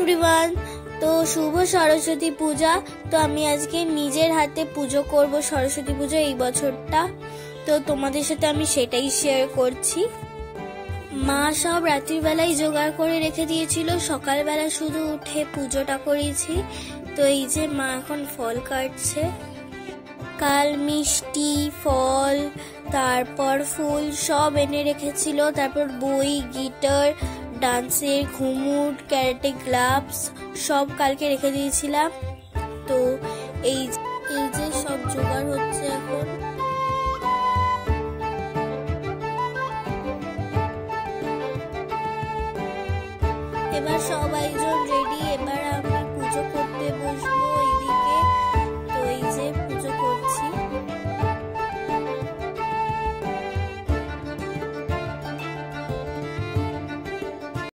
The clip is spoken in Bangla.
এভরিওয়ান, তো শুভ সরস্বতী পূজা। তো আমি আজকে নিজের হাতে পুজো করব সরস্বতী পুজো এই বছরটা। তো তোমাদের সাথে আমি সেটাই শেয়ার করছি। মা সব রাত্রিবেলায় জোগাড় করে রেখে দিয়েছিল, সকালবেলা শুধু উঠে পুজোটা করেছি। তো এই যে মা এখন ফল কাটছে। কাল মিষ্টি, ফল, তারপর ফুল সব এনে রেখেছিল। তারপর বই, গিটার, ডান্সের ঘুঙুর, ক্যারাটে গ্লাভস সব কালকে রেখে দিয়েছিলাম। তো এই যে সব জোগাড় হচ্ছে এখন। এবার সবাই রেডি